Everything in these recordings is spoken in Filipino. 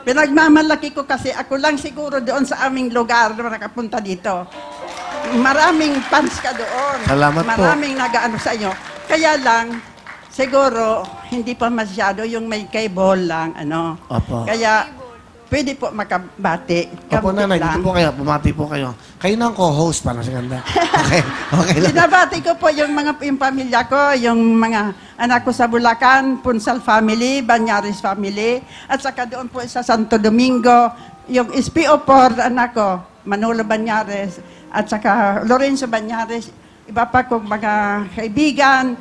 Pinagmamalaki ko kasi ako lang siguro doon sa aming lugar na nakapunta dito. Maraming fans ka doon. Salamat po. Maraming nag-ano sa inyo. Kaya lang, siguro, hindi pa masyado yung may cable lang, ano. Opo. Kaya, pwede po makabati. Opo, Kabuti nanay, lang. dito po kayo. Bumati po kayo. Kayo na ang co-host para sa ganda. Okay, okay lang. Binabati ko po yung pamilya ko, yung mga anak ko sa Bulacan, Punsal family, Banyares family, at saka doon po sa Santo Domingo, yung SPO4 anak ko, Manolo Banyares, at saka Lorenzo Banyares, iba pa kong mga kaibigan.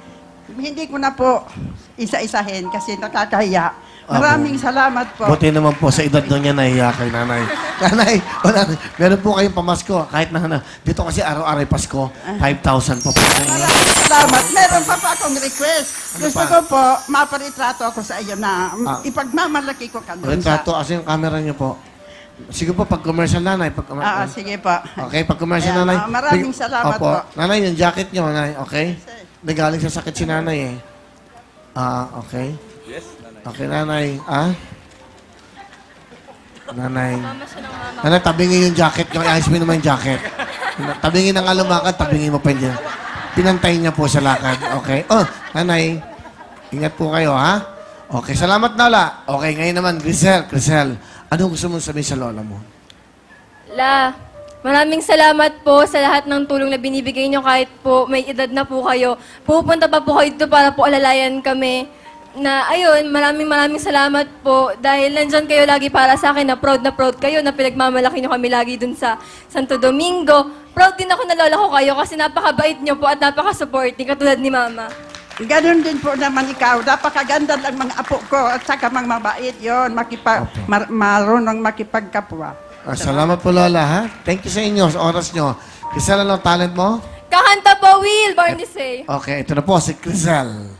Hindi ko na po isa-isahin kasi nakakahiya. Maraming salamat po. Buti naman po sa edad doon niya nahiya kay nanay. Nanay, wala, meron po kayong pamasko. Kahit na, dito kasi araw-araw Pasko, 5,000 po po. Maraming salamat. Meron pa akong request. Ano Gusto pa? ko po, maparitrato ako sa iyo na ipagmamalaki ko ka doon sa... Retrato, asa yung camera niyo po? Sige po, pag commercial nanay. sige po. Okay, pag commercial Ayan, nanay. maraming salamat Opo. po. Nanay, yung jacket niyo, nanay, okay? Nagaling sa sakit si nanay eh. Okay. Yes, nanay. Okay, nanay. Nanay. Nanay, tabingin yung jacket niyo. Ayos mo naman yung jacket. Tabingin ang alumakad, tabingin mo pa yun. Pinantay niya po sa lakad. Okay. Oh, nanay. Ingat po kayo, ha? Okay, salamat Nala. Okay, ngayon naman, Grisel. Ano gusto mong sabihin sa lola mo? La, maraming salamat po sa lahat ng tulong na binibigay nyo kahit po may edad na po kayo. Pupunta pa po kayo dito para po alalayan kami. Na ayun, maraming salamat po dahil nandyan kayo lagi para sa akin na proud kayo na pinagmamalaki nyo kami lagi dun sa Santo Domingo. Proud din ako na lola ko kayo kasi napakabait nyo po at napaka-supporting katulad ni Mama. Ganon din po naman ikaw. Napakaganda lang mga apo ko at saka mga mabait yun. Marunong makipagkapwa. Salamat po, Lola, ha? Thank you sa inyo, sa oras nyo. Crisel, ano ang talent mo? Kakanta po, Will, born this way. Okay, ito na po, si Crisel.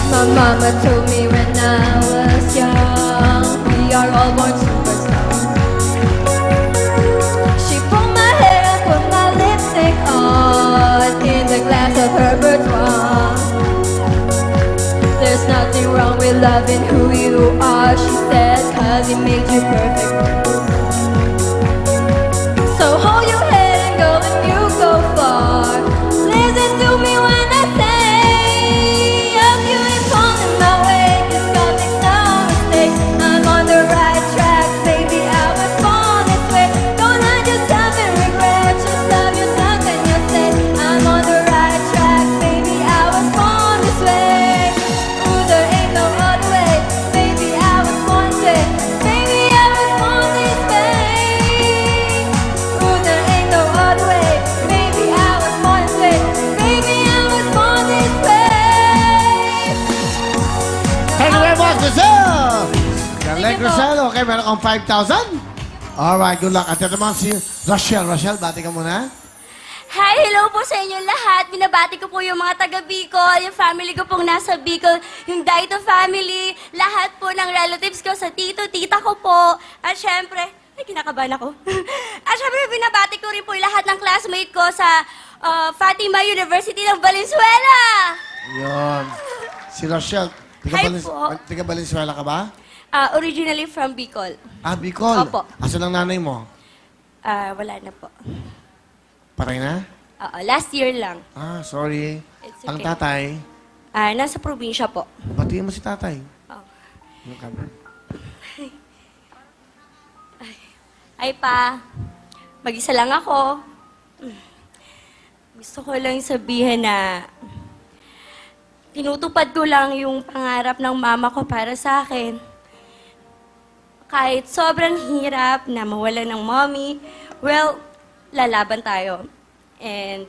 My mama told me when I was young, we are all born superstars. She pulled my hair, put my lipstick on, in the glass of her boudoir. There's nothing wrong with loving who you are, she said, 'cause it made you perfect. So hold your head and go and you go far. Listen to me when I say, I'm doing falling my way, just don't make no mistake. I'm on the right track, baby, I was born this way. Don't hide yourself and regret, just love yourself and you'll say, I'm on the right track, baby, I was born this way. Ooh, there ain't no other way, baby, I was born this way. Baby, I was born this way. Ooh, there ain't no other way, baby, I was born this way. Baby, I was born this way. Thank you very much, Crisel! Galing, Crisel. Okay, meron kang 5,000? Alright, good luck. At ito naman si Rachel. Rachel, bati ka muna. Hi, hello po sa inyo lahat. Binabati ko po yung mga taga Bicol, yung family ko pong nasa Bicol, yung Daito family, lahat po ng relatives ko sa tito, tita ko po. At syempre, ay kinakabahan ako. At syempre, binabati ko rin po yung lahat ng classmate ko sa Fatima University ng Valenzuela. Yun. Si Rachel. Hi po. Tiga Valenzuela ka ba? Originally from Bicol. Bicol. Opo. Asan ang nanay mo? Wala na po. Patay na? Last year lang. Sorry. It's Ang okay. tatay? Nasa probinsya po. Batiin mo si tatay. Oh. Yung camera. Ay pa, mag-isa lang ako. Gusto ko lang sabihin na tinutupad ko lang yung pangarap ng mama ko para sa akin. Kahit sobrang hirap na mawala ng mommy, well, lalaban tayo. And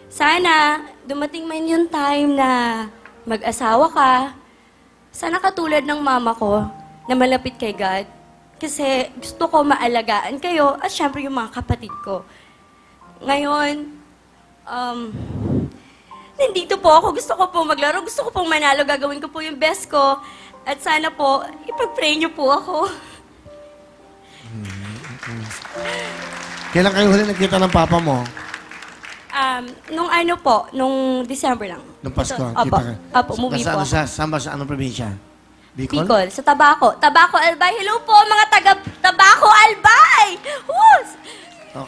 sana dumating man yung time na mag-asawa ka, sana katulad ng mama ko na malapit kay God. Kasi gusto ko maalagaan kayo at syempre yung mga kapatid ko. Ngayon, nandito po ako. Gusto ko po maglaro. Gusto ko pong manalo. Gagawin ko po yung best ko. At sana po, ipag-pray niyo po ako. Kailan kayo huli nagkita ng papa mo? Nung ano po, nung December lang. Nung Pasko. Opo, kita ka. opo, umuwi po Nasa ano ako. siya? Saan ba sa anong probinsya? Bicol? Bicol, sa Tabaco. Tabaco Albay. Hello po, mga taga Tabaco Albay! Woo!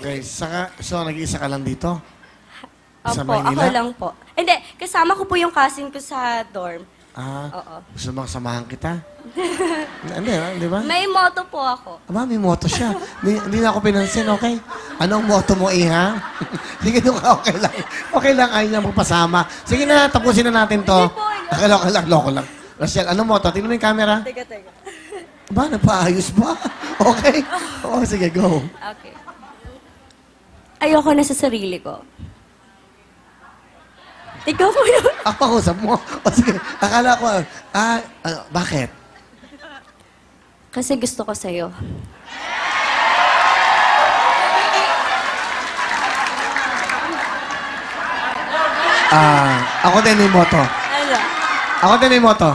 Okay. So, nag-iisa ka lang dito? Sa Opo, ako Maynila? lang po. Hindi, kasama ko po yung cousin ko sa dorm. Oo. Gusto bang samahan kita? Hindi ba? May motto po ako. Aba, may moto siya. Hindi na ako pinansin, okay? Anong moto mo, Iha? Sige, doon ka, okay lang. Okay lang, ayaw niya magpasama. Sige na, tapusin na natin to. Hindi po, hindi. Okay lang, loko lang. Rachel, anong moto? Tingnan mo yung camera. Teka. Ba, nagpaayos ba? Okay? Oo, sige, go. Okay. Ayoko na sa sarili ko. Ikaw po yun. Ako, kausap mo. O sige, akala ko, bakit? Kasi gusto ko sa'yo. Ako din may moto. Ano? Ako din may moto.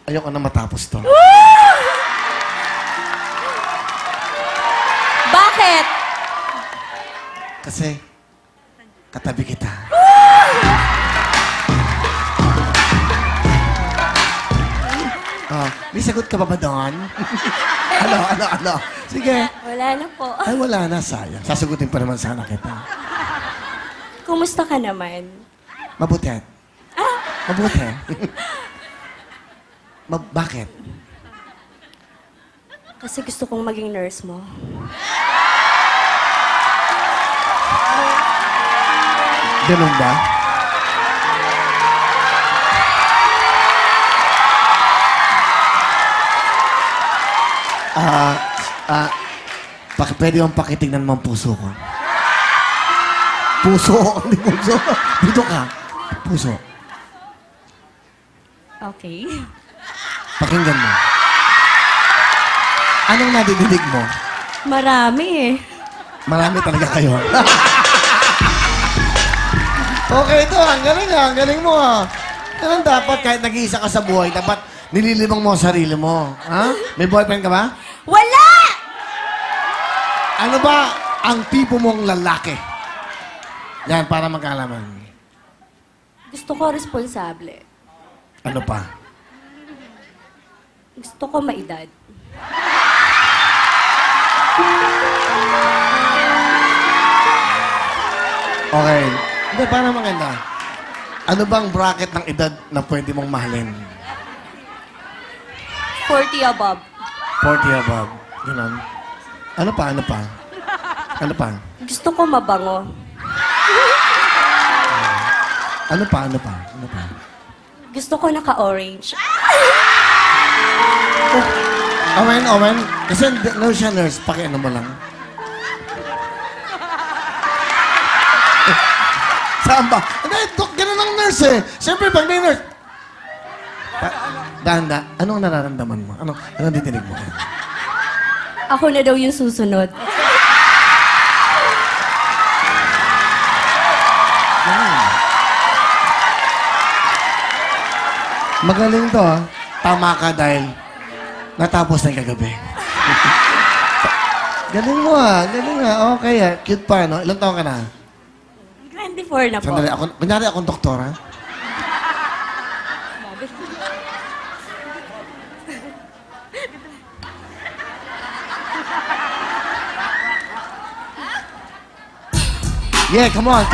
Ayoko na matapos to. Bakit? Kasi, katabi kita. May sagot ka pa ba doon? ano? Sige. Wala na po. Ay, wala na, sayang. Sasagutin pa naman sana kita. Kumusta ka naman? Mabuti. Mabuti. Bakit? Kasi gusto kong maging nurse mo. Ganun ba? Pwede bang pakitignan mo ang puso ko? Puso, hindi puso. Dito ka. Puso. Okay. Pakinggan mo. Anong nadidinig mo? Marami eh. Marami talaga kayo. Okay ito, ang galing ang galing mo ah. Ganun dapat kahit nag-iisa ka sa buhay, dapat nililibang mo ang sarili mo. Ha? May boyfriend ka ba? Wala! Ano ba ang tipo mong lalaki? Yan, para magkalaman. Gusto ko responsable. Ano pa? Gusto ko maedad. Okay. Hindi, para maganda. Ano bang bracket ng edad na pwede mong mahalin? 40 above. 40 above. Ganun. Ano pa? Ano pa? Ano pa? Gusto ko mabango. Ano pa? Ano pa? Ano pa? Gusto ko naka-orange. Owen. Kasi no siya nurse. Pakiano mo lang. Saan ba? Hindi, ganun ang nurse eh. Siyempre, pag may nurse. Danda, anong nararamdaman mo? Anong ditinig mo? Ako na daw yung susunod. Magaling to, ha? Tama ka dahil natapos na yung kagabi. Galing mo, ha? Galing, ha? Okay, ha? Cute pa, no? Ilang taon ka na? 24 na po. Sandali, kunyari akong doktor, ha? Yeah, come on.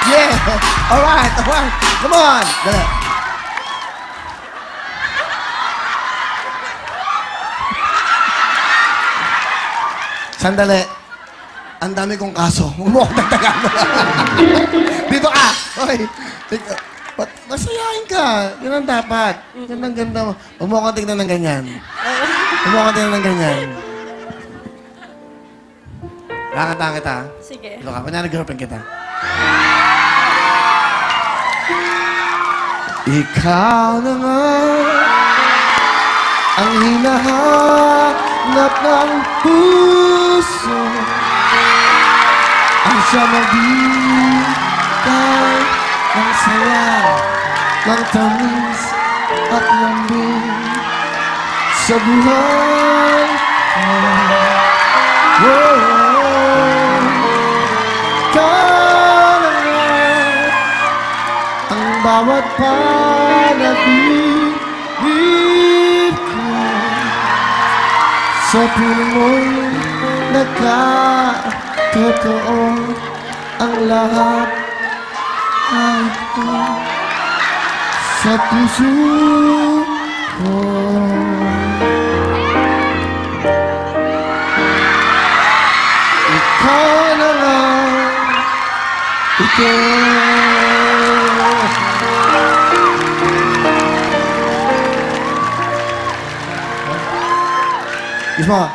Yeah, all right. Come on. Dali. Sandali. Ang dami kong kaso. Huwag mo akong dagdagan. Dito ka. Okay. Masayahin ka. Yun ang dapat. Yan ang ganda mo. Huwag mo akong tignan ng ganyan. Huwag mo akong tignan ng ganyan. Kakanta kita. Sige. Ito ka. Kunyari girlfriend kita. Ikaw na nga ang hinahanap ng puso. Ang siya magbigay ng saya, ng tamis at lambing sa buhay. Oh, bawat panaginip ko. Sa piling mo'y nagkatotoo ang lahat ay ito sa puso ko. Ikaw na lang ito. Isma,